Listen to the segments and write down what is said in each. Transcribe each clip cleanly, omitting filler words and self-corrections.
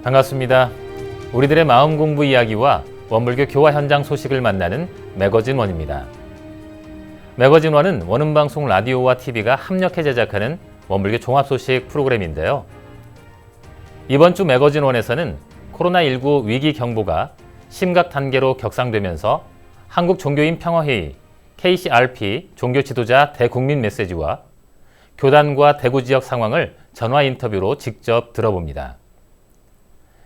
반갑습니다. 우리들의 마음 공부 이야기와 원불교 교화 현장 소식을 만나는 매거진 원입니다. 매거진 원은 원음방송 라디오와 TV가 협력해 제작하는 원불교 종합 소식 프로그램인데요. 이번 주 매거진 원에서는 코로나19 위기 경보가 심각 단계로 격상되면서 한국 종교인 평화회의 KCRP 종교 지도자 대국민 메시지와 교단과 대구 지역 상황을 전화 인터뷰로 직접 들어봅니다.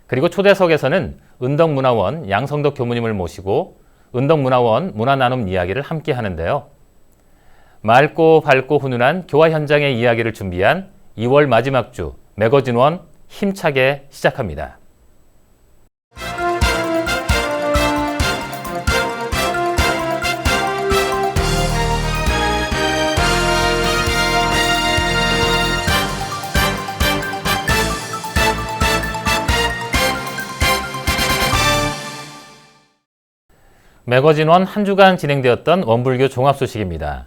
그리고 초대석에서는 은덕문화원 양성덕 교무님을 모시고 은덕문화원 문화나눔 이야기를 함께 하는데요. 맑고 밝고 훈훈한 교화 현장의 이야기를 준비한 2월 마지막 주 매거진원 힘차게 시작합니다. 매거진원 한 주간 진행되었던 원불교 종합 소식입니다.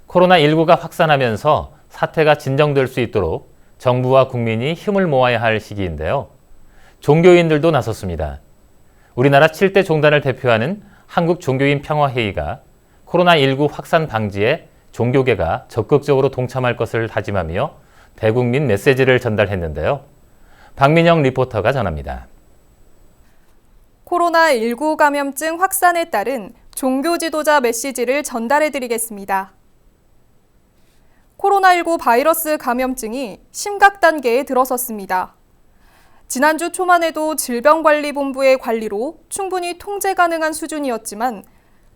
코로나19가 확산하면서 사태가 진정될 수 있도록 정부와 국민이 힘을 모아야 할 시기인데요. 종교인들도 나섰습니다. 우리나라 7대 종단을 대표하는 한국종교인평화회의가 코로나19 확산 방지에 종교계가 적극적으로 동참할 것을 다짐하며 대국민 메시지를 전달했는데요. 박민영 리포터가 전합니다. 코로나19 감염증 확산에 따른 종교 지도자 메시지를 전달해드리겠습니다. 코로나19 바이러스 감염증이 심각 단계에 들어섰습니다. 지난주 초만 해도 질병관리본부의 관리로 충분히 통제 가능한 수준이었지만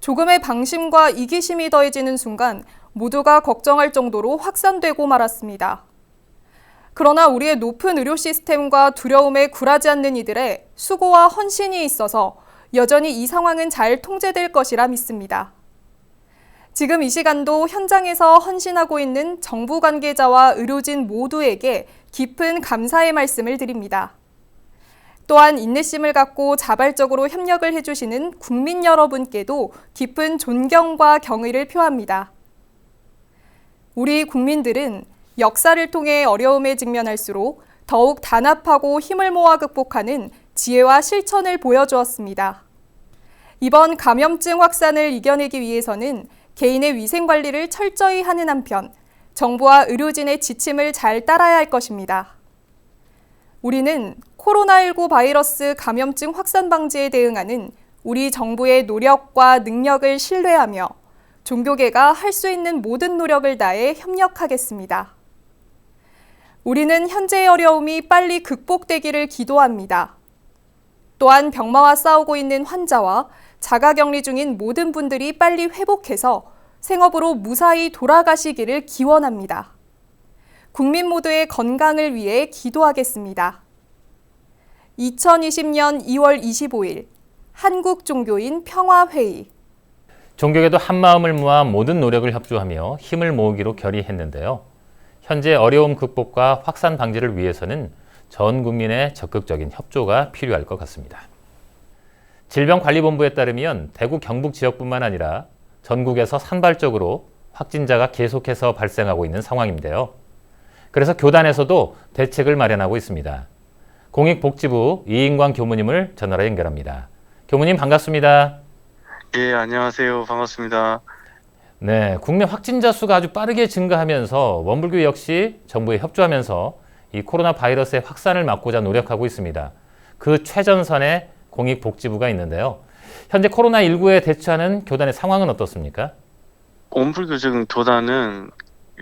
조금의 방심과 이기심이 더해지는 순간 모두가 걱정할 정도로 확산되고 말았습니다. 그러나 우리의 높은 의료 시스템과 두려움에 굴하지 않는 이들의 수고와 헌신이 있어서 여전히 이 상황은 잘 통제될 것이라 믿습니다. 지금 이 시간도 현장에서 헌신하고 있는 정부 관계자와 의료진 모두에게 깊은 감사의 말씀을 드립니다. 또한 인내심을 갖고 자발적으로 협력을 해주시는 국민 여러분께도 깊은 존경과 경의를 표합니다. 우리 국민들은 역사를 통해 어려움에 직면할수록 더욱 단합하고 힘을 모아 극복하는 지혜와 실천을 보여주었습니다. 이번 감염증 확산을 이겨내기 위해서는 개인의 위생 관리를 철저히 하는 한편 정부와 의료진의 지침을 잘 따라야 할 것입니다. 우리는 코로나19 바이러스 감염증 확산 방지에 대응하는 우리 정부의 노력과 능력을 신뢰하며 종교계가 할 수 있는 모든 노력을 다해 협력하겠습니다. 우리는 현재의 어려움이 빨리 극복되기를 기도합니다. 또한 병마와 싸우고 있는 환자와 자가격리 중인 모든 분들이 빨리 회복해서 생업으로 무사히 돌아가시기를 기원합니다. 국민 모두의 건강을 위해 기도하겠습니다. 2020년 2월 25일 한국종교인 평화회의. 종교계도 한마음을 모아 모든 노력을 협조하며 힘을 모으기로 결의했는데요. 현재 어려움 극복과 확산 방지를 위해서는 전 국민의 적극적인 협조가 필요할 것 같습니다. 질병관리본부에 따르면 대구 경북 지역뿐만 아니라 전국에서 산발적으로 확진자가 계속해서 발생하고 있는 상황인데요. 그래서 교단에서도 대책을 마련하고 있습니다. 공익복지부 이인광 교무님을 전화로 연결합니다. 교무님 반갑습니다. 예, 안녕하세요. 반갑습니다. 네, 국내 확진자 수가 아주 빠르게 증가하면서 원불교 역시 정부에 협조하면서 이 코로나 바이러스의 확산을 막고자 노력하고 있습니다. 그 최전선에 공익복지부가 있는데요. 현재 코로나19에 대처하는 교단의 상황은 어떻습니까? 원불교적인 교단은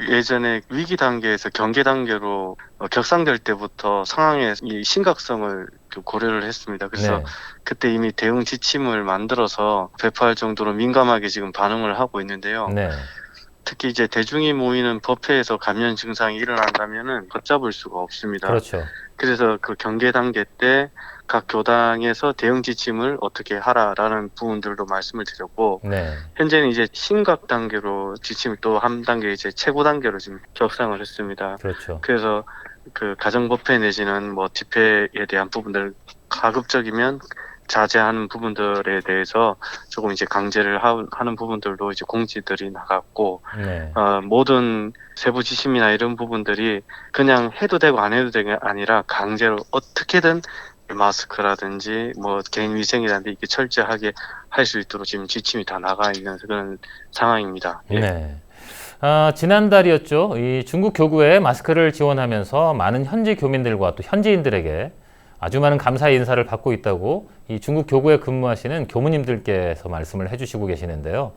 예전에 위기 단계에서 경계 단계로 격상될 때부터 상황의 이 심각성을 고려를 했습니다. 그래서 네. 그때 이미 대응 지침을 만들어서 배포할 정도로 민감하게 지금 반응을 하고 있는데요. 네. 특히 이제 대중이 모이는 법회에서 감염 증상이 일어난다면은 걷잡을 수가 없습니다. 그렇죠. 그래서 그 경계 단계 때 각 교당에서 대응 지침을 어떻게 하라라는 부분들도 말씀을 드렸고, 네. 현재는 이제 심각 단계로 지침을 또 한 단계 이제 최고 단계로 지금 격상을 했습니다. 그렇죠. 그래서 그 가정법회 내지는 뭐 집회에 대한 부분들 가급적이면 자제하는 부분들에 대해서 조금 이제 강제를 하는 부분들도 이제 공지들이 나갔고, 네. 모든 세부 지침이나 이런 부분들이 그냥 해도 되고 안 해도 되는 게 아니라 강제로 어떻게든 마스크라든지 뭐 개인 위생이라든지 이렇게 철저하게 할 수 있도록 지금 지침이 다 나가 있는 그런 상황입니다. 예. 네. 지난달이었죠. 이 중국 교구에 마스크를 지원하면서 많은 현지 교민들과 또 현지인들에게 아주 많은 감사의 인사를 받고 있다고 이 중국 교구에 근무하시는 교무님들께서 말씀을 해주시고 계시는데요.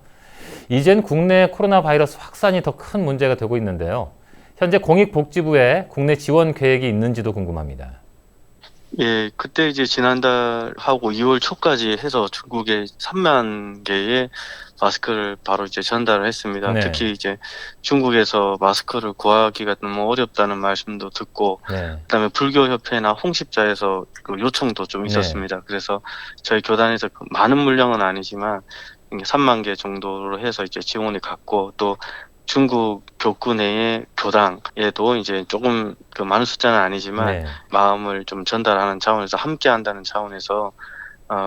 이젠 국내 코로나 바이러스 확산이 더 큰 문제가 되고 있는데요. 현재 공익복지부에 국내 지원 계획이 있는지도 궁금합니다. 예, 그때 이제 지난달 하고 2월 초까지 해서 중국에 3만 개의 마스크를 바로 이제 전달을 했습니다. 네. 특히 이제 중국에서 마스크를 구하기가 너무 어렵다는 말씀도 듣고, 네. 그다음에 불교협회나 홍십자에서 그 요청도 좀 네. 있었습니다. 그래서 저희 교단에서 그 많은 물량은 아니지만 3만 개 정도로 해서 이제 지원이 갔고, 또 중국 교구 내의 교당에도 이제 조금 그 많은 숫자는 아니지만 네. 마음을 좀 전달하는 차원에서 함께 한다는 차원에서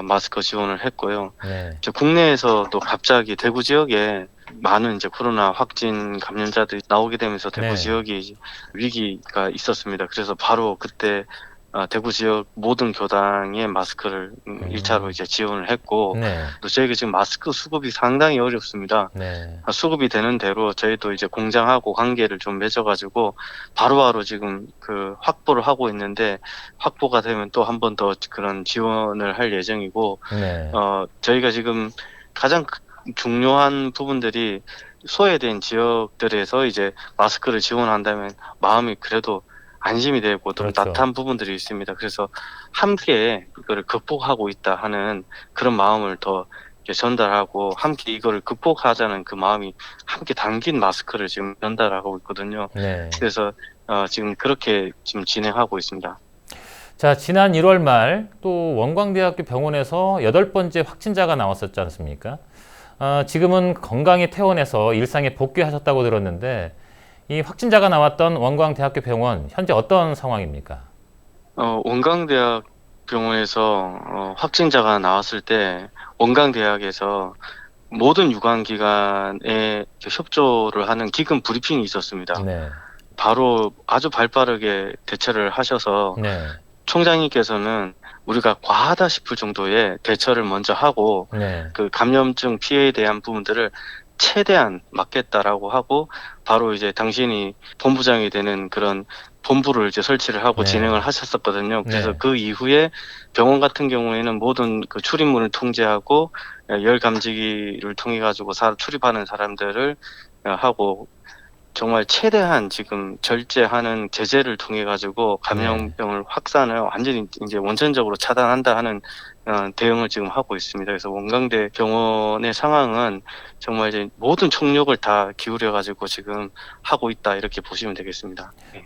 마스크 지원을 했고요. 네. 이제 국내에서도 갑자기 대구 지역에 많은 이제 코로나 확진 감염자들이 나오게 되면서 대구 네. 지역이 이제 위기가 있었습니다. 그래서 바로 그때 대구 지역 모든 교당에 마스크를 1차로 이제 지원을 했고, 네. 또 저희가 지금 마스크 수급이 상당히 어렵습니다. 네. 수급이 되는 대로 저희도 이제 공장하고 관계를 좀 맺어가지고 바로바로 지금 그 확보를 하고 있는데, 확보가 되면 또 한 번 더 그런 지원을 할 예정이고, 네. 저희가 지금 가장 중요한 부분들이 소외된 지역들에서 이제 마스크를 지원한다면 마음이 그래도 안심이 되고 좀 그렇죠. 따뜻한 부분들이 있습니다. 그래서 함께 이거를 극복하고 있다 하는 그런 마음을 더 이렇게 전달하고, 함께 이거를 극복하자는 그 마음이 함께 담긴 마스크를 지금 전달하고 있거든요. 네. 그래서 지금 그렇게 지금 진행하고 있습니다. 자, 지난 1월 말 또 원광대학교 병원에서 8번째 확진자가 나왔었지 않습니까? 지금은 건강히 퇴원해서 일상에 복귀하셨다고 들었는데, 이 확진자가 나왔던 원광대학교 병원 현재 어떤 상황입니까? 원광대학 병원에서 확진자가 나왔을 때 원광대학에서 모든 유관기관에 협조를 하는 기금 브리핑이 있었습니다. 네. 바로 아주 발빠르게 대처를 하셔서 네. 총장님께서는 우리가 과하다 싶을 정도의 대처를 먼저 하고, 네. 그 감염증 피해에 대한 부분들을 최대한 막겠다라고 하고, 바로 이제 당신이 본부장이 되는 그런 본부를 이제 설치를 하고 네. 진행을 하셨었거든요. 그래서 네. 그 이후에 병원 같은 경우에는 모든 그 출입문을 통제하고 열 감지기를 통해 가지고 출입하는 사람들을 하고, 정말 최대한 지금 절제하는 제재를 통해 가지고 감염병을 확산을 완전히 이제 원천적으로 차단한다 하는 대응을 지금 하고 있습니다. 그래서 원광대 병원의 상황은 정말 이제 모든 총력을 다 기울여 가지고 지금 하고 있다, 이렇게 보시면 되겠습니다. 네.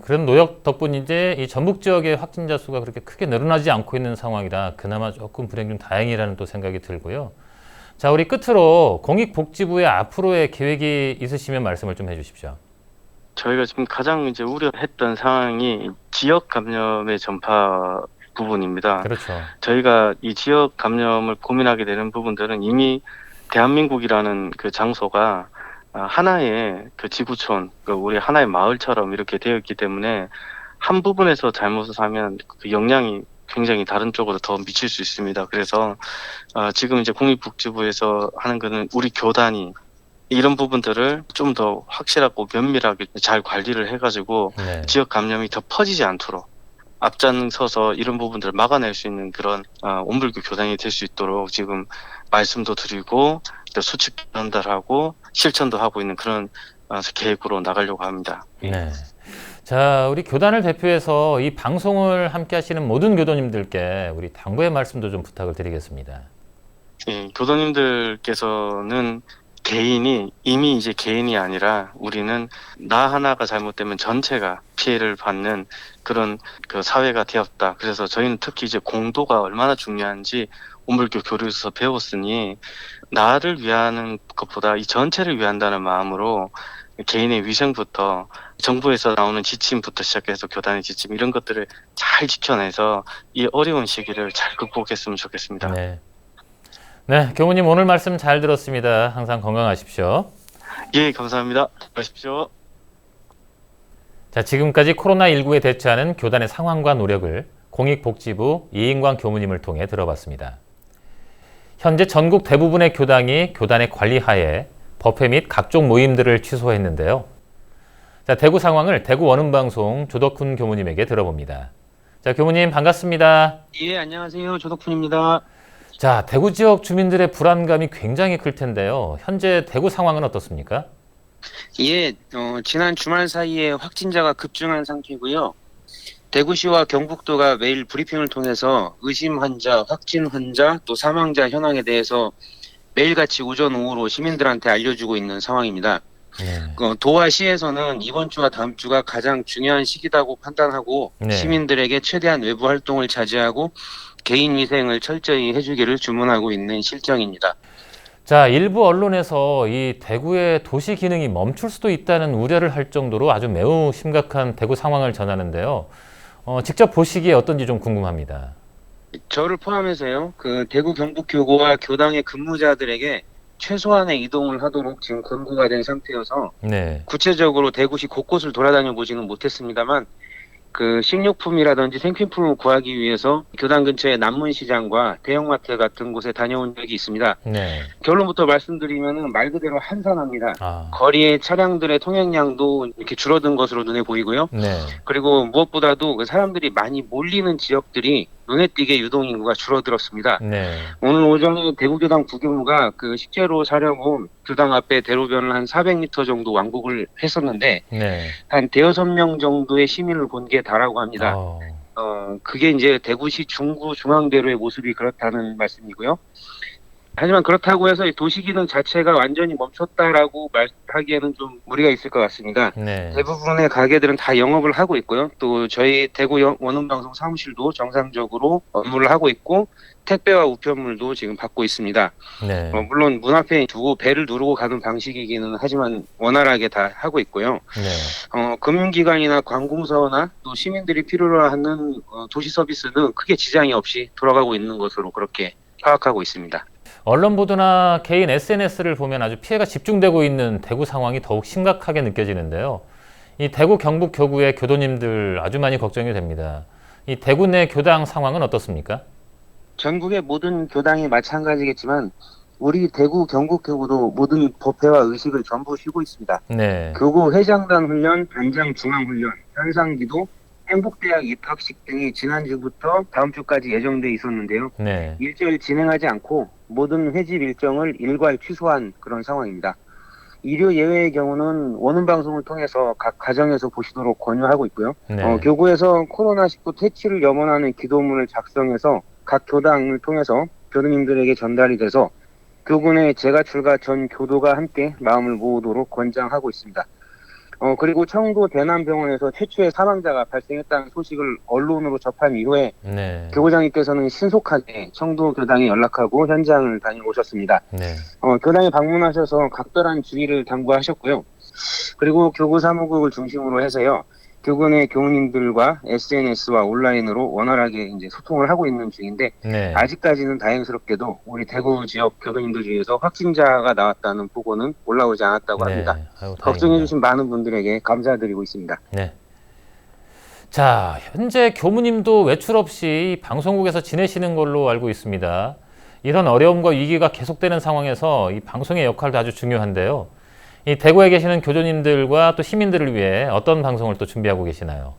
그런 노력 덕분인데 이 전북 지역의 확진자 수가 그렇게 크게 늘어나지 않고 있는 상황이라 그나마 조금 불행 중 다행이라는 또 생각이 들고요. 자, 우리 끝으로 공익복지부의 앞으로의 계획이 있으시면 말씀을 좀 해주십시오. 저희가 지금 가장 이제 우려했던 상황이 지역 감염의 전파 부분입니다. 그렇죠. 저희가 이 지역 감염을 고민하게 되는 부분들은 이미 대한민국이라는 그 장소가 하나의 그 지구촌, 우리 하나의 마을처럼 이렇게 되어 있기 때문에 한 부분에서 잘못을 하면 그 영향이 굉장히 다른 쪽으로 더 미칠 수 있습니다. 그래서 지금 이제 공익복지부에서 하는 거는 우리 교단이 이런 부분들을 좀 더 확실하고 면밀하게 잘 관리를 해가지고 네. 지역 감염이 더 퍼지지 않도록 앞장서서 이런 부분들을 막아낼 수 있는 그런 온불교 교단이 될 수 있도록 지금 말씀도 드리고 또 수칙 전달하고 실천도 하고 있는 그런 계획으로 나가려고 합니다. 네. 자, 우리 교단을 대표해서 이 방송을 함께 하시는 모든 교도님들께 우리 당부의 말씀도 좀 부탁을 드리겠습니다. 예, 교도님들께서는 이미 이제 개인이 아니라 우리는 나 하나가 잘못되면 전체가 피해를 받는 그런 그 사회가 되었다. 그래서 저희는 특히 이제 공도가 얼마나 중요한지 온불교 교류에서 배웠으니, 나를 위하는 것보다 이 전체를 위한다는 마음으로 개인의 위생부터 정부에서 나오는 지침부터 시작해서 교단의 지침 이런 것들을 잘 지켜내서 이 어려운 시기를 잘 극복했으면 좋겠습니다. 네. 네, 교무님 오늘 말씀 잘 들었습니다. 항상 건강하십시오. 예, 감사합니다. 가십시오. 자, 지금까지 코로나19에 대처하는 교단의 상황과 노력을 공익복지부 이인광 교무님을 통해 들어봤습니다. 현재 전국 대부분의 교당이 교단의 관리하에 법회 및 각종 모임들을 취소했는데요. 자, 대구 상황을 대구 원음방송 조덕훈 교무님에게 들어봅니다. 자, 교무님 반갑습니다. 예, 안녕하세요. 조덕훈입니다. 자, 대구 지역 주민들의 불안감이 굉장히 클 텐데요. 현재 대구 상황은 어떻습니까? 예, 지난 주말 사이에 확진자가 급증한 상태고요. 대구시와 경북도가 매일 브리핑을 통해서 의심 환자, 확진 환자, 또 사망자 현황에 대해서 매일같이 오전, 오후로 시민들한테 알려주고 있는 상황입니다. 네. 도와 시에서는 이번 주와 다음 주가 가장 중요한 시기라고 판단하고 네. 시민들에게 최대한 외부 활동을 자제하고 개인 위생을 철저히 해주기를 주문하고 있는 실정입니다. 자, 일부 언론에서 이 대구의 도시 기능이 멈출 수도 있다는 우려를 할 정도로 아주 매우 심각한 대구 상황을 전하는데요. 직접 보시기에 어떤지 좀 궁금합니다. 저를 포함해서요, 대구 경북교구와 교당의 근무자들에게 최소한의 이동을 하도록 지금 권고가 된 상태여서 네. 구체적으로 대구시 곳곳을 돌아다녀 보지는 못했습니다만 식료품이라든지 생필품을 구하기 위해서 교당 근처의 남문시장과 대형마트 같은 곳에 다녀온 적이 있습니다. 네. 결론부터 말씀드리면 말 그대로 한산합니다. 아, 거리의 차량들의 통행량도 이렇게 줄어든 것으로 눈에 보이고요. 네. 그리고 무엇보다도 그 사람들이 많이 몰리는 지역들이 눈에 띄게 유동인구가 줄어들었습니다. 네. 오늘 오전에 대구교당 부교무가 식재로 사려고 교당 앞에 대로변을 한 400m 정도 왕복을 했었는데 네. 한 대여섯 명 정도의 시민을 본 게 다라고 합니다. 그게 이제 대구시 중구 중앙대로의 모습이 그렇다는 말씀이고요. 하지만 그렇다고 해서 이 도시기능 자체가 완전히 멈췄다라고 말하기에는 좀 무리가 있을 것 같습니다. 네. 대부분의 가게들은 다 영업을 하고 있고요. 또 저희 대구 원음방송 사무실도 정상적으로 업무를 하고 있고 택배와 우편물도 지금 받고 있습니다. 네. 물론 문 앞에 두고 벨을 누르고 가는 방식이기는 하지만 원활하게 다 하고 있고요. 네. 금융기관이나 관공서나 또 시민들이 필요로 하는 도시 서비스는 크게 지장이 없이 돌아가고 있는 것으로 그렇게 파악하고 있습니다. 언론 보도나 개인 SNS를 보면 아주 피해가 집중되고 있는 대구 상황이 더욱 심각하게 느껴지는데요. 이 대구 경북 교구의 교도님들 아주 많이 걱정이 됩니다. 이 대구 내 교당 상황은 어떻습니까? 전국의 모든 교당이 마찬가지겠지만 우리 대구 경북 교구도 모든 법회와 의식을 전부 쉬고 있습니다. 네. 교구 회장단 훈련, 반장 중앙 훈련, 현상기도, 행복대학 입학식 등이 지난주부터 다음 주까지 예정돼 있었는데요. 네. 일절 진행하지 않고 모든 회집 일정을 일괄 취소한 그런 상황입니다. 일요 예외의 경우는 원음방송을 통해서 각 가정에서 보시도록 권유하고 있고요. 네. 교구에서 코로나19 퇴치를 염원하는 기도문을 작성해서 각 교당을 통해서 교도님들에게 전달이 돼서 교구 내 재가 출가 전 교도가 함께 마음을 모으도록 권장하고 있습니다. 그리고 청도 대남병원에서 최초의 사망자가 발생했다는 소식을 언론으로 접한 이후에 네. 교구장님께서는 신속하게 청도 교당에 연락하고 현장을 다녀오셨습니다. 네. 교당에 방문하셔서 각별한 주의를 당부하셨고요. 그리고 교구 사무국을 중심으로 해서요. 교구 내 교우님들과 SNS와 온라인으로 원활하게 이제 소통을 하고 있는 중인데 네. 아직까지는 다행스럽게도 우리 대구 지역 교도님들 중에서 확진자가 나왔다는 보고는 올라오지 않았다고 합니다. 아유, 걱정해 주신 많은 분들에게 감사드리고 있습니다. 네. 자, 현재 교무님도 외출 없이 방송국에서 지내시는 걸로 알고 있습니다. 이런 어려움과 위기가 계속되는 상황에서 이 방송의 역할도 아주 중요한데요. 이 대구에 계시는 교도님들과 또 시민들을 위해 어떤 방송을 또 준비하고 계시나요?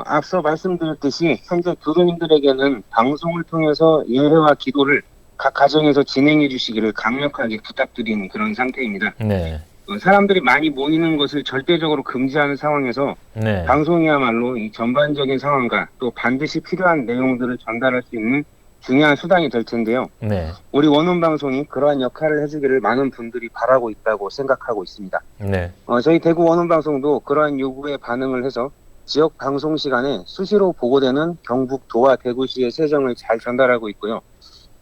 앞서 말씀드렸듯이 현재 교도님들에게는 방송을 통해서 예회와 기도를 각 가정에서 진행해 주시기를 강력하게 부탁드리는 그런 상태입니다. 네. 사람들이 많이 모이는 것을 절대적으로 금지하는 상황에서 네. 방송이야말로 이 전반적인 상황과 또 반드시 필요한 내용들을 전달할 수 있는 중요한 수단이 될 텐데요. 네. 우리 원음방송이 그러한 역할을 해주기를 많은 분들이 바라고 있다고 생각하고 있습니다. 네. 저희 대구 원음방송도 그러한 요구에 반응을 해서 지역 방송 시간에 수시로 보고되는 경북도와 대구시의 세정을 잘 전달하고 있고요.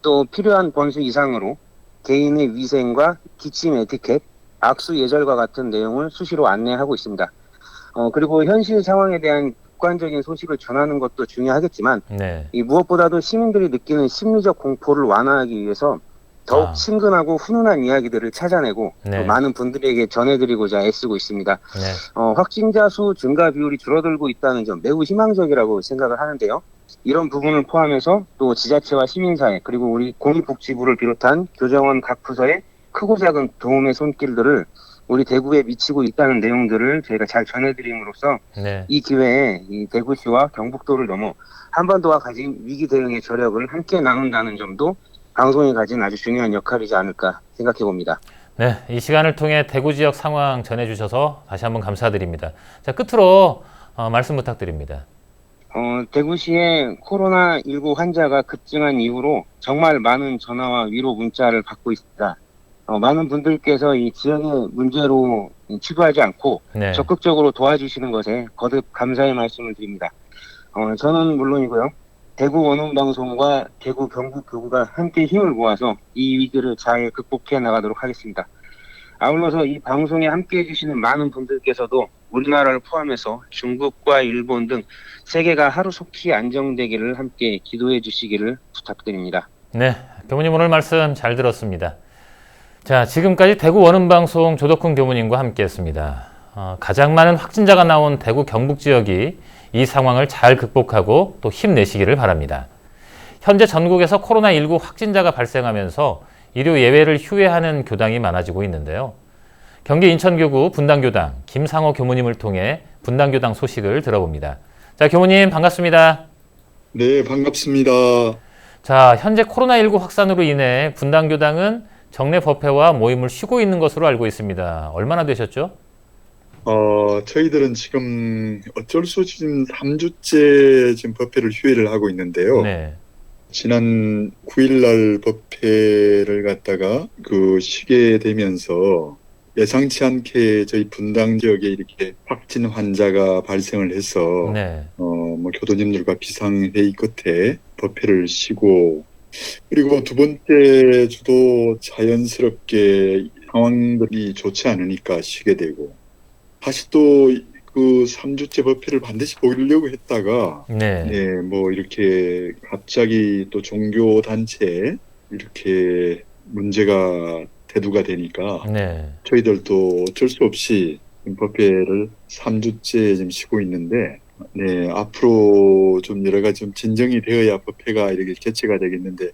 또 필요한 번수 이상으로 개인의 위생과 기침 에티켓, 악수 예절과 같은 내용을 수시로 안내하고 있습니다. 그리고 현실 상황에 대한 객관적인 소식을 전하는 것도 중요하겠지만 네. 이 무엇보다도 시민들이 느끼는 심리적 공포를 완화하기 위해서 더욱 아. 친근하고 훈훈한 이야기들을 찾아내고 네. 또 많은 분들에게 전해드리고자 애쓰고 있습니다. 네. 확진자 수 증가 비율이 줄어들고 있다는 점 매우 희망적이라고 생각을 하는데요. 이런 부분을 포함해서 또 지자체와 시민사회 그리고 우리 공익복지부를 비롯한 교정원 각 부서의 크고 작은 도움의 손길들을 우리 대구에 미치고 있다는 내용들을 저희가 잘 전해드림으로써 네. 이 기회에 이 대구시와 경북도를 넘어 한반도와 가진 위기 대응의 저력을 함께 나눈다는 점도 방송이 가진 아주 중요한 역할이지 않을까 생각해 봅니다. 네, 이 시간을 통해 대구 지역 상황 전해주셔서 다시 한번 감사드립니다. 자, 끝으로 말씀 부탁드립니다. 대구시의 코로나19 환자가 급증한 이후로 정말 많은 전화와 위로 문자를 받고 있습니다. 많은 분들께서 이 지역의 문제로 치부하지 않고 네. 적극적으로 도와주시는 것에 거듭 감사의 말씀을 드립니다. 저는 물론이고요. 대구 원흥방송과 대구 경북교구가 함께 힘을 모아서 이 위기를 잘 극복해 나가도록 하겠습니다. 아울러서 이 방송에 함께 해주시는 많은 분들께서도 우리나라를 포함해서 중국과 일본 등 세계가 하루속히 안정되기를 함께 기도해 주시기를 부탁드립니다. 네, 교무님 오늘 말씀 잘 들었습니다. 자, 지금까지 대구 원음방송 조덕훈 교무님과 함께했습니다. 가장 많은 확진자가 나온 대구 경북 지역이 이 상황을 잘 극복하고 또 힘내시기를 바랍니다. 현재 전국에서 코로나19 확진자가 발생하면서 의료 예외를 휴회하는 교당이 많아지고 있는데요. 경기 인천교구 분당교당 김상호 교무님을 통해 분당교당 소식을 들어봅니다. 자, 교무님 반갑습니다. 네, 반갑습니다. 자, 현재 코로나19 확산으로 인해 분당교당은 정례 법회와 모임을 쉬고 있는 것으로 알고 있습니다. 얼마나 되셨죠? 저희들은 지금 어쩔 수 없이 지금 3주째 지금 법회를 휴회를 하고 있는데요. 네. 지난 9일날 법회를 갖다가 쉬게 되면서 예상치 않게 저희 분당 지역에 이렇게 확진 환자가 발생을 해서 네. 교도님들과 비상회의 끝에 법회를 쉬고, 그리고 두 번째 주도 자연스럽게 상황들이 좋지 않으니까 쉬게 되고, 다시 또 그 3주째 법회를 반드시 보려고 했다가 네. 이렇게 갑자기 또 종교 단체에 이렇게 문제가 대두가 되니까 네. 저희들도 어쩔 수 없이 법회를 3주째 지금 쉬고 있는데, 앞으로 좀 여러 가지 좀 진정이 되어야 법회가 이렇게 개최가 되겠는데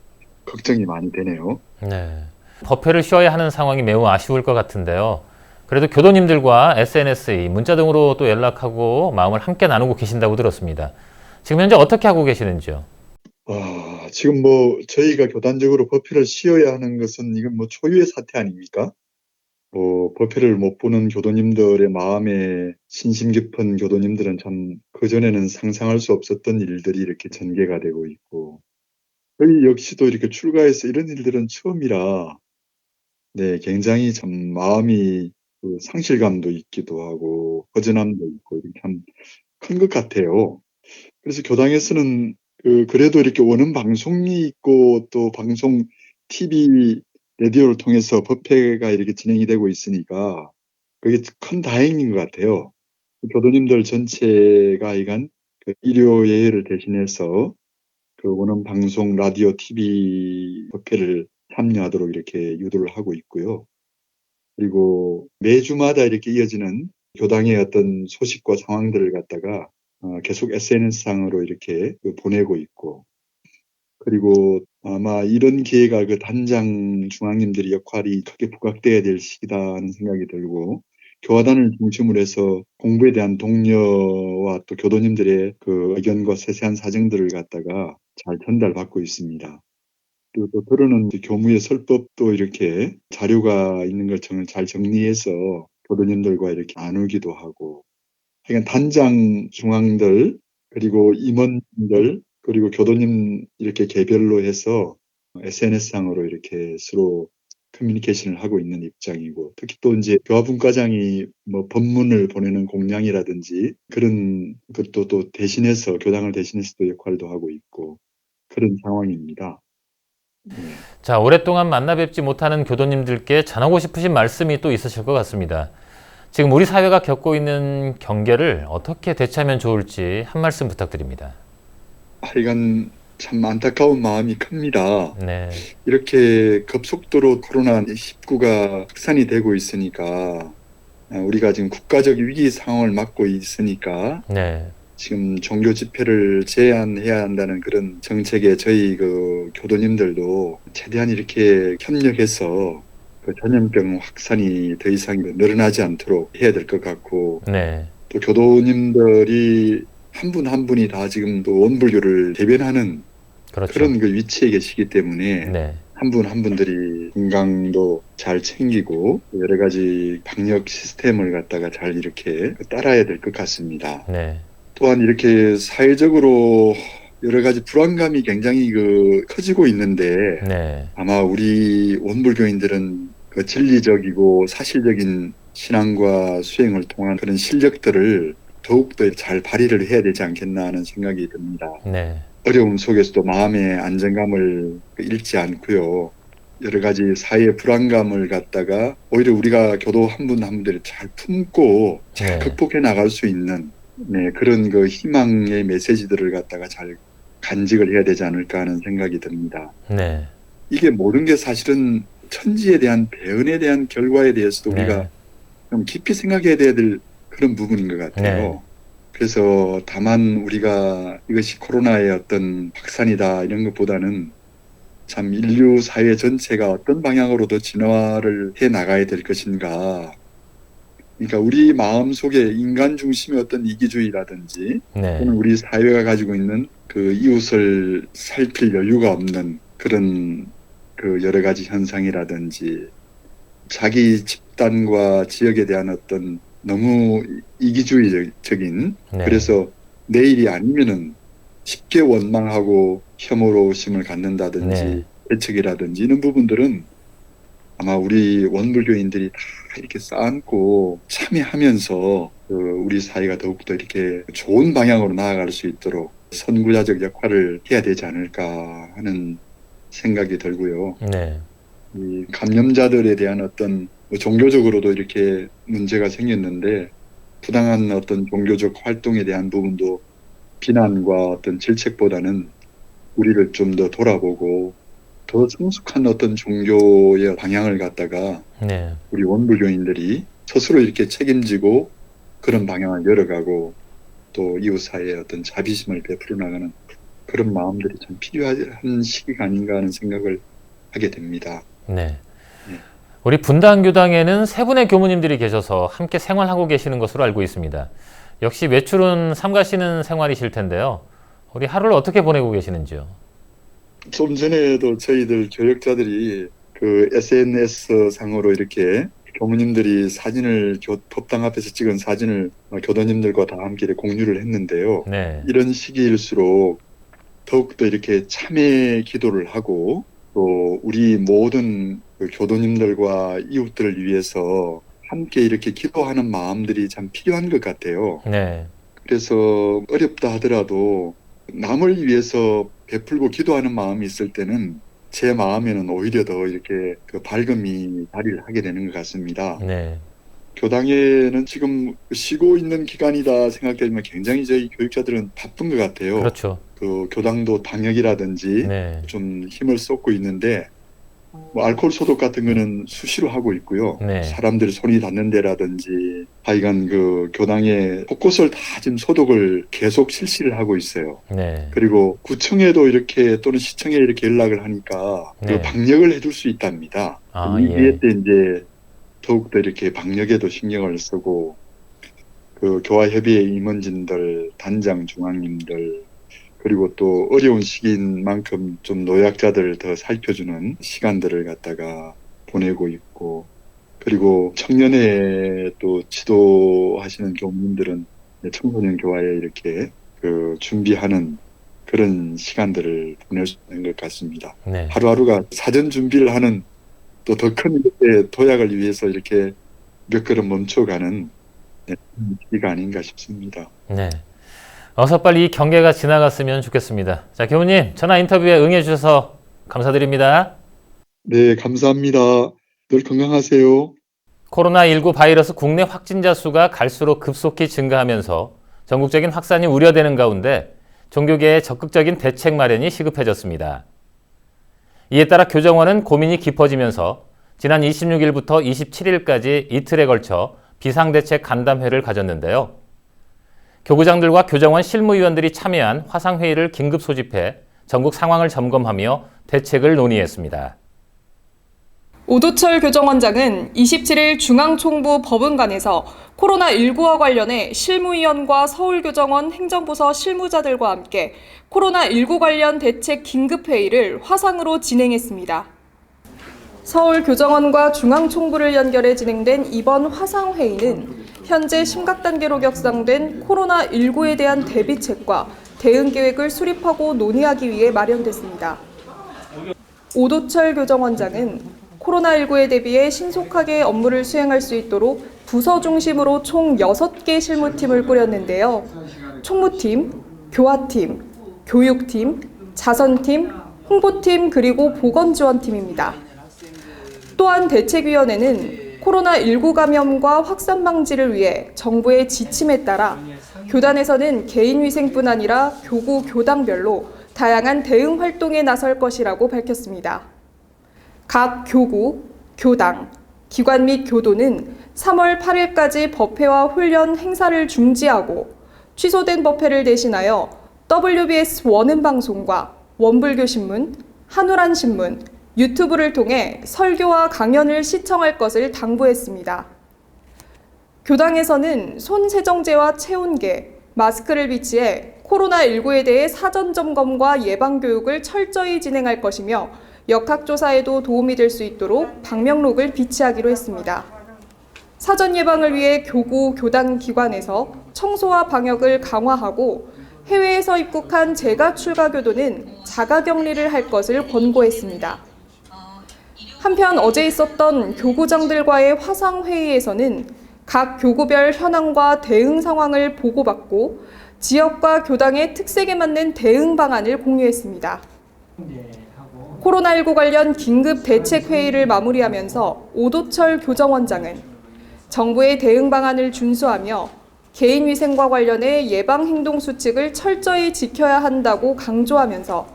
걱정이 많이 되네요. 네. 법회를 쉬어야 하는 상황이 매우 아쉬울 것 같은데요. 그래도 교도님들과 SNS, 문자 등으로 또 연락하고 마음을 함께 나누고 계신다고 들었습니다. 지금 현재 어떻게 하고 계시는지요? 지금 저희가 교단적으로 법회를 쉬어야 하는 것은 이건 초유의 사태 아닙니까? 법회를 못 보는 교도님들의 마음에 신심 깊은 교도님들은 참 그전에는 상상할 수 없었던 일들이 이렇게 전개가 되고 있고, 저희 역시도 이렇게 출가해서 이런 일들은 처음이라, 굉장히 참 마음이 상실감도 있기도 하고 허전함도 있고 이렇게 참 큰 것 같아요. 그래서 교당에서는 그래도 이렇게 원음 방송이 있고 또 방송 TV 라디오를 통해서 법회가 이렇게 진행이 되고 있으니까 그게 큰 다행인 것 같아요. 교도님들 전체가 이간 일요 예외를 대신해서 원음 방송 라디오 TV 법회를 참여하도록 이렇게 유도를 하고 있고요. 그리고 매주마다 이렇게 이어지는 교당의 어떤 소식과 상황들을 갖다가 계속 SNS상으로 이렇게 보내고 있고, 그리고 아마 이런 기회가 단장 중앙님들의 역할이 크게 부각돼야 될 시기다는 생각이 들고, 교화단을 중심으로 해서 공부에 대한 독려와 또 교도님들의 의견과 세세한 사정들을 갖다가 잘 전달받고 있습니다. 그리고 또 들어는 교무의 설법도 이렇게 자료가 있는 것처럼 잘 정리해서 교도님들과 이렇게 나누기도 하고, 그러니까 단장 중앙들 그리고 임원들 그리고 교도님 이렇게 개별로 해서 SNS상으로 이렇게 서로 커뮤니케이션을 하고 있는 입장이고, 특히 또 이제 교화분과장이 법문을 보내는 공량이라든지 그런 것도 또 대신해서 교당을 대신해서 또 역할도 하고 있고 그런 상황입니다. 자, 오랫동안 만나 뵙지 못하는 교도님들께 전하고 싶으신 말씀이 또 있으실 것 같습니다. 지금 우리 사회가 겪고 있는 경계를 어떻게 대처하면 좋을지 한 말씀 부탁드립니다. 하여간 참 안타까운 마음이 큽니다. 네, 이렇게 급속도로 코로나19가 확산이 되고 있으니까 우리가 지금 국가적 위기 상황을 맞고 있으니까 네, 지금 종교 집회를 제한해야 한다는 그런 정책에 저희 그 교도님들도 최대한 이렇게 협력해서 그 전염병 확산이 더 이상 늘어나지 않도록 해야 될 것 같고, 네, 또 교도님들이 한 분 한 분이 다 지금 또 원불교를 대변하는 그렇죠. 그런 그 위치에 계시기 때문에 네, 한 분 한 분들이 건강도 잘 챙기고 여러 가지 방역 시스템을 갖다가 잘 이렇게 따라야 될 것 같습니다. 네, 또한 이렇게 사회적으로 여러 가지 불안감이 굉장히 커지고 있는데 네, 아마 우리 원불교인들은 그 진리적이고 사실적인 신앙과 수행을 통한 그런 실력들을 더욱더 잘 발휘를 해야 되지 않겠나 하는 생각이 듭니다. 네, 어려움 속에서도 마음의 안정감을 잃지 않고요. 여러 가지 사회의 불안감을 갖다가 오히려 우리가 교도 한 분 한 분들이 잘 품고 잘 네. 극복해 나갈 수 있는 그런 그 희망의 메시지들을 갖다가 잘 간직을 해야 되지 않을까 하는 생각이 듭니다. 네, 이게 모든 게 사실은 천지에 대한 배은에 대한 결과에 대해서도 우리가 네, 좀 깊이 생각해야 될 그런 부분인 것 같아요. 네. 그래서 다만 우리가 이것이 코로나의 어떤 확산이다 이런 것보다는 참 인류 사회 전체가 어떤 방향으로 더 진화를 해 나가야 될 것인가. 그러니까 우리 마음속에 인간 중심의 어떤 이기주의라든지 네, 또는 우리 사회가 가지고 있는 그 이웃을 살필 여유가 없는 그런 그 여러 가지 현상이라든지 자기 집단과 지역에 대한 어떤 너무 이기주의적인 네. 그래서 내일이 아니면은 쉽게 원망하고 혐오심을 갖는다든지 네. 대책이라든지 이런 부분들은 아마 우리 원불교인들이 다 이렇게 쌓고 참여하면서 우리 사회가 더욱더 이렇게 좋은 방향으로 나아갈 수 있도록 선구자적 역할을 해야 되지 않을까 하는 생각이 들고요. 네, 이 감염자들에 대한 어떤 종교적으로도 이렇게 문제가 생겼는데 부당한 어떤 종교적 활동에 대한 부분도 비난과 어떤 질책보다는 우리를 좀 더 돌아보고 더 성숙한 어떤 종교의 방향을 갖다가 네, 우리 원불교인들이 스스로 이렇게 책임지고 그런 방향을 열어가고 또 이웃 사회에 어떤 자비심을 베풀어 나가는 그런 마음들이 참 필요한 시기가 아닌가 하는 생각을 하게 됩니다. 네. 네. 우리 분당교당에는 세 분의 교무님들이 계셔서 함께 생활하고 계시는 것으로 알고 있습니다. 역시 외출은 삼가시는 생활이실 텐데요. 우리 하루를 어떻게 보내고 계시는지요? 좀 전에도 저희들 교역자들이 그 SNS 상으로 이렇게 교무님들이 사진을 법당 앞에서 찍은 사진을 교도님들과 다 함께 공유를 했는데요. 네, 이런 시기일수록 더욱더 이렇게 참회 기도를 하고 또 우리 모든 그 교도님들과 이웃들을 위해서 함께 이렇게 기도하는 마음들이 참 필요한 것 같아요. 네, 그래서 어렵다 하더라도 남을 위해서 베풀고 기도하는 마음이 있을 때는 제 마음에는 오히려 더 이렇게 그 밝음이 자리를 하게 되는 것 같습니다. 네, 교당에는 지금 쉬고 있는 기간이다 생각되지만 굉장히 저희 교육자들은 바쁜 것 같아요. 그렇죠. 그 교당도 방역이라든지 네, 좀 힘을 쏟고 있는데 뭐 알코올 소독 같은 거는 수시로 하고 있고요. 네. 사람들이 손이 닿는 데라든지 하여간 그 교당에 곳곳을 다 지금 소독을 계속 실시를 하고 있어요. 네, 그리고 구청에도 이렇게 또는 시청에 이렇게 연락을 하니까 네. 그 방역을 해줄 수 있답니다. 아, 이 예. 기회 때 이제 더욱더 이렇게 방역에도 신경을 쓰고 그 교화협의회 임원진들, 단장 중앙님들 그리고 또 어려운 시기인 만큼 좀 노약자들을 더 살펴주는 시간들을 갖다가 보내고 있고 그리고 청년회 또 지도하시는 교무님들은 청소년 교화에 이렇게 그 준비하는 그런 시간들을 보낼 수 있는 것 같습니다. 네, 하루하루가 사전 준비를 하는 또 더 큰 도약을 위해서 이렇게 몇 걸음 멈춰가는 시기가 아닌가 싶습니다. 네. 어서 빨리 이 경계가 지나갔으면 좋겠습니다. 자, 교무님, 전화 인터뷰에 응해주셔서 감사드립니다. 네, 감사합니다. 늘 건강하세요. 코로나19 바이러스 국내 확진자 수가 갈수록 급속히 증가하면서 전국적인 확산이 우려되는 가운데 종교계의 적극적인 대책 마련이 시급해졌습니다. 이에 따라 교정원은 고민이 깊어지면서 지난 26일부터 27일까지 이틀에 걸쳐 비상대책 간담회를 가졌는데요. 교구장들과 교정원 실무위원들이 참여한 화상회의를 긴급 소집해 전국 상황을 점검하며 대책을 논의했습니다. 오도철 교정원장은 27일 중앙총부 법은관에서 코로나19와 관련해 실무위원과 서울교정원 행정부서 실무자들과 함께 코로나19 관련 대책 긴급회의를 화상으로 진행했습니다. 서울교정원과 중앙총부를 연결해 진행된 이번 화상회의는 현재 심각단계로 격상된 코로나19에 대한 대비책과 대응계획을 수립하고 논의하기 위해 마련됐습니다. 오도철 교정원장은 코로나19에 대비해 신속하게 업무를 수행할 수 있도록 부서 중심으로 총 6개 실무팀을 꾸렸는데요. 총무팀, 교화팀, 교육팀, 자선팀, 홍보팀 그리고 보건지원팀입니다. 또한 대책위원회는 코로나19 감염과 확산 방지를 위해 정부의 지침에 따라 교단에서는 개인위생뿐 아니라 교구, 교당별로 다양한 대응 활동에 나설 것이라고 밝혔습니다. 각 교구, 교당, 기관 및 교도는 3월 8일까지 법회와 훈련 행사를 중지하고 취소된 법회를 대신하여 WBS 원음방송과 원불교신문, 한우란신문, 유튜브를 통해 설교와 강연을 시청할 것을 당부했습니다. 교당에서는 손세정제와 체온계, 마스크를 비치해 코로나19에 대해 사전 점검과 예방 교육을 철저히 진행할 것이며 역학조사에도 도움이 될 수 있도록 방명록을 비치하기로 했습니다. 사전 예방을 위해 교구, 교당 기관에서 청소와 방역을 강화하고 해외에서 입국한 재가 출가 교도는 자가격리를 할 것을 권고했습니다. 한편 어제 있었던 교구장들과의 화상회의에서는 각 교구별 현황과 대응 상황을 보고받고 지역과 교당의 특색에 맞는 대응 방안을 공유했습니다. 코로나19 관련 긴급 대책 회의를 마무리하면서 오도철 교정원장은 정부의 대응 방안을 준수하며 개인위생과 관련해 예방행동 수칙을 철저히 지켜야 한다고 강조하면서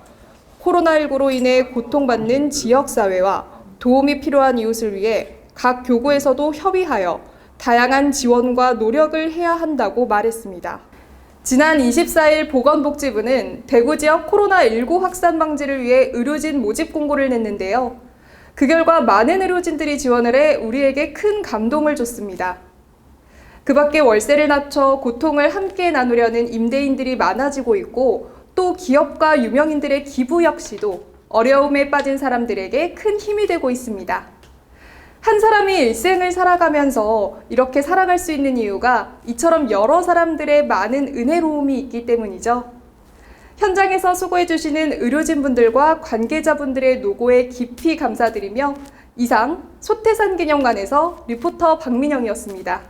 코로나19로 인해 고통받는 지역사회와 도움이 필요한 이웃을 위해 각 교구에서도 협의하여 다양한 지원과 노력을 해야 한다고 말했습니다. 지난 24일 보건복지부는 대구 지역 코로나19 확산 방지를 위해 의료진 모집 공고를 냈는데요. 그 결과 많은 의료진들이 지원을 해 우리에게 큰 감동을 줬습니다. 그 밖에 월세를 낮춰 고통을 함께 나누려는 임대인들이 많아지고 있고 또 기업과 유명인들의 기부 역시도 어려움에 빠진 사람들에게 큰 힘이 되고 있습니다. 한 사람이 일생을 살아가면서 이렇게 살아갈 수 있는 이유가 이처럼 여러 사람들의 많은 은혜로움이 있기 때문이죠. 현장에서 수고해주시는 의료진분들과 관계자분들의 노고에 깊이 감사드리며 이상 소태산 기념관에서 리포터 박민영이었습니다.